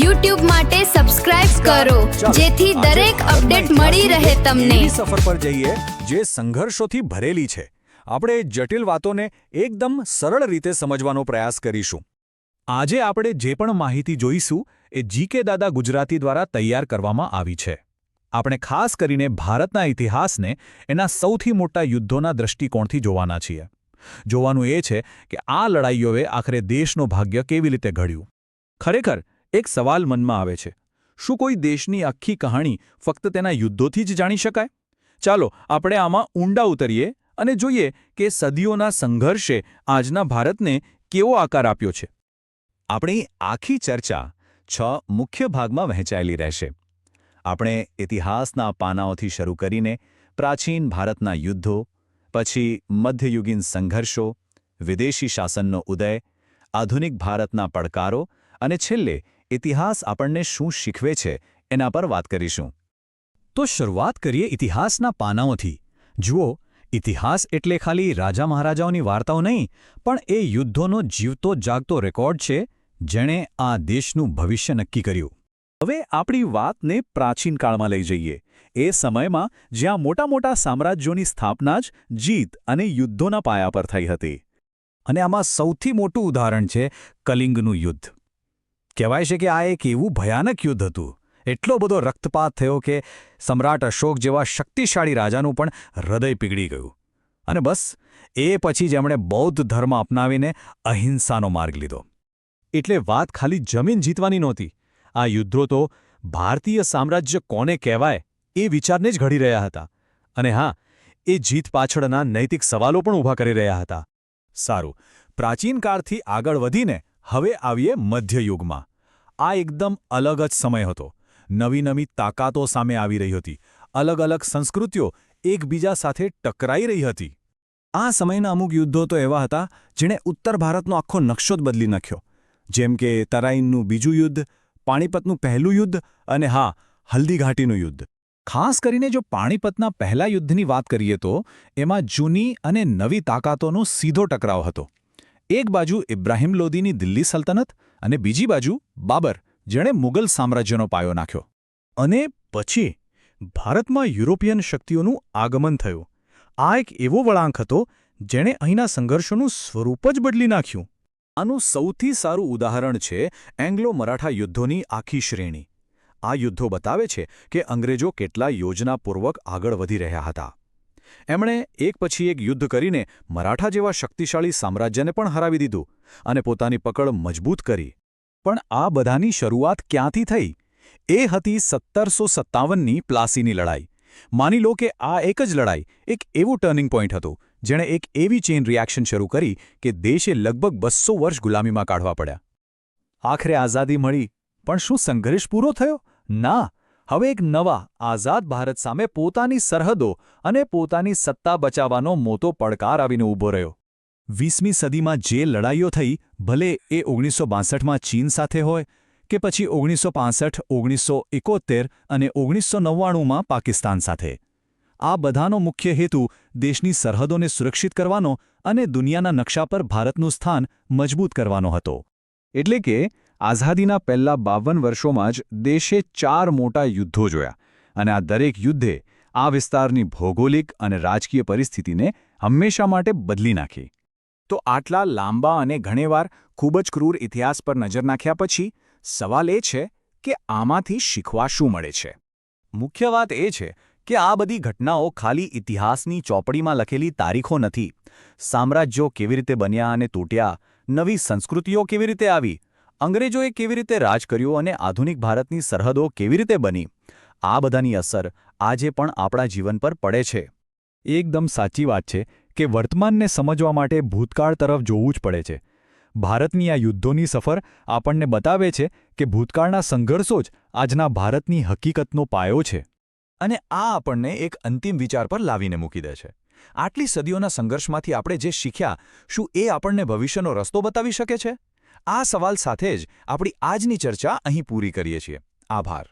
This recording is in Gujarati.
YouTube માટે સબસ્ક્રાઇબ કરો જેથી દરેક અપડેટ મળી રહે તમને। સફર પર જઈએ જે સંઘર્ષોથી ભરેલી છે। આપણે જટિલ વાતોને એકદમ સરળ રીતે સમજવાનો પ્રયાસ કરીશું। આજે આપણે જે પણ માહિતી જોઈશું એ જીકે દાદા ગુજરાતી દ્વારા તૈયાર કરવામાં આવી છે। આપણે ખાસ કરીને ભારતના ઇતિહાસને એના સૌથી મોટા યુદ્ધોના દૃષ્ટિકોણથી જોવાના છીએ। જોવાનું એ છે કે આ લડાઈઓએ આખરે દેશનું ભાગ્ય કેવી રીતે ઘડ્યું। ખરેખર એક સવાલ મનમાં આવે છે, શું કોઈ દેશની આખી કહાણી ફક્ત તેના યુદ્ધોથી જ જાણી શકાય? ચાલો આપણે આમાં ઊંડા ઉતરીએ અને જોઈએ કે સદીઓના સંઘર્ષે આજના ભારતને કેવો આકાર આપ્યો છે। આપણી આખી ચર્ચા 6 મુખ્ય ભાગમાં વહેંચાયેલી રહેશે। આપણે ઇતિહાસના પાનાઓથી શરૂ કરીને પ્રાચીન ભારતના યુદ્ધો, પછી મધ્યયુગીન સંઘર્ષો, વિદેશી શાસનનો ઉદય, આધુનિક ભારતના પડકારો અને છેલ્લે ઇતિહાસ આપણને શું શીખવે છે એના પર વાત કરીશું। તો શરૂઆત કરીએ ઇતિહાસના પાનાઓથી। જુઓ, ઇતિહાસ એટલે ખાલી રાજા મહારાજાઓની વાર્તાઓ નહીં, પણ એ યુદ્ધોનો જીવતો જાગતો રેકોર્ડ છે જેણે આ દેશનું ભવિષ્ય નક્કી કર્યું। હવે આપણી વાતને પ્રાચીન કાળમાં લઈ જઈએ, એ સમયમાં જ્યાં મોટા મોટા સામ્રાજ્યોની સ્થાપના જ જીત અને યુદ્ધોના પાયા પર થઈ હતી। અને આમાં સૌથી મોટું ઉદાહરણ છે કલિંગનું યુદ્ધ। કહેવાય છે કે આ એક એવું ભયાનક યુદ્ધ હતું, એટલો બધો રક્તપાત થયો કે સમ્રાટ અશોક જેવા શક્તિશાળી રાજાનું પણ હૃદય પીગળી ગયું। અને બસ એ પછી જ એમણે બૌદ્ધ ધર્મ અપનાવીને અહિંસાનો માર્ગ લીધો। એટલે વાત ખાલી જમીન જીતવાની નહોતી, આ યુદ્ધો તો ભારતીય સામ્રાજ્ય કોને કહેવાય એ વિચારને જ ઘડી રહ્યા હતા। અને હા, એ જીત પાછળના નૈતિક સવાલો પણ ઊભા કરી રહ્યા હતા। સારું, પ્રાચીન કાળથી આગળ વધીને હવે આવીએ મધ્યયુગમાં। આ એકદમ અલગ જ સમય હતો। નવી નવી તાકાતો સામે આવી રહી હતી, અલગ અલગ સંસ્કૃતિઓ એકબીજા સાથે ટકરાઈ રહી હતી। આ સમયના અમુક યુદ્ધો તો એવા હતા જેણે ઉત્તર ભારતનો આખો નકશો જ બદલી નાખ્યો, જેમ કે તરાઈનનું બીજું યુદ્ધ, પાણીપતનું પહેલું યુદ્ધ અને હા, હલ્દી ઘાટીનું યુદ્ધ। ખાસ કરીને જો પાણીપતના પહેલા યુદ્ધની વાત કરીએ તો એમાં જૂની અને નવી તાકાતોનો સીધો ટકરાવ હતો। એક બાજુ ઇબ્રાહિમ લોદીની દિલ્હી સલ્તનત અને બીજી બાજુ બાબર, જેણે મુગલ સામ્રાજ્યનો પાયો નાખ્યો। અને પછી ભારતમાં યુરોપિયન શક્તિઓનું આગમન થયું। આ એક એવો વળાંક હતો જેણે અહીંના સંઘર્ષોનું સ્વરૂપ જ બદલી નાખ્યું। આનું સૌથી સારું ઉદાહરણ છે એંગ્લો મરાઠા યુદ્ધોની આખી શ્રેણી। આ યુદ્ધો બતાવે છે કે અંગ્રેજો કેટલા યોજનાપૂર્વક આગળ વધી રહ્યા હતા। એમણે એક પછી એક યુદ્ધ કરીને મરાઠા જેવા શક્તિશાળી સામ્રાજ્યને પણ હરાવી દીધું અને પોતાની પકડ મજબૂત કરી। પણ આ બધાની શરૂઆત ક્યાંથી થઈ? એ હતી 1757ની પ્લાસીની લડાઈ। માની લો કે આ એક જ લડાઈ એક એવું ટર્નિંગ પોઈન્ટ હતું જેણે એક એવી ચેઇન રિએક્શન શરૂ કરી કે દેશે લગભગ 200 વર્ષ ગુલામીમાં કાઢવા પડ્યા। આખરે આઝાદી મળી, પણ શું સંઘર્ષ પૂરો થયો? ના, હવે એક નવા આઝાદ ભારત સામે પોતાની સરહદો અને પોતાની સત્તા બચાવવાનો મોટો પડકાર આવીને ઊભો રહ્યો। 20મી સદીમાં જે લડાઈઓ થઈ, ભલે એ 1962માં ચીન સાથે હોય કે પછી 1965, 1971 અને 1999માં પાકિસ્તાન સાથે, આ બધાનો મુખ્ય હેતુ દેશની સરહદોને સુરક્ષિત કરવાનો અને દુનિયાના નકશા પર ભારતનું સ્થાન મજબૂત કરવાનો હતો। એટલે કે આઝાદીના પહેલા 52 વર્ષોમાં જ દેશે 4 મોટા યુદ્ધો જોયા અને આ દરેક યુદ્ધે આ વિસ્તારની ભૌગોલિક અને રાજકીય પરિસ્થિતિને હંમેશા માટે બદલી નાખી। તો આટલા લાંબા અને ઘણીવાર ખૂબ જ ક્રૂર ઇતિહાસ પર નજર નાખ્યા પછી સવાલ એ છે કે આમાંથી શીખવા શું મળે છે? મુખ્ય વાત એ છે કે આ બધી ઘટનાઓ ખાલી ઇતિહાસની ચોપડીમાં લખેલી તારીખો નથી। સામ્રાજ્યો કેવી રીતે બન્યા અને તૂટ્યા, નવી સંસ્કૃતિઓ કેવી રીતે આવી, અંગ્રેજોએ કેવી રીતે રાજ કર્યું અને આધુનિક ભારતની સરહદો કેવી રીતે બની, આ બધાની અસર આજે પણ આપણા જીવન પર પડે છે। એકદમ સાચી વાત છે કે વર્તમાનને સમજવા માટે ભૂતકાળ તરફ જોવું જ પડે છે। ભારતની આ યુદ્ધોની સફર આપણને બતાવે છે કે ભૂતકાળના સંઘર્ષો જ આજના ભારતની હકીકતનો પાયો છે। અને આ આપણને એક અંતિમ વિચાર પર લાવીને મૂકી દે છે, આટલી સદીઓના સંઘર્ષમાંથી આપણે જે શીખ્યા, શું એ આપણને ભવિષ્યનો રસ્તો બતાવી શકે છે? આ સવાલ સાથે જ આપણી આજની ચર્ચા અહીં પૂરી કરીએ છીએ। આભાર।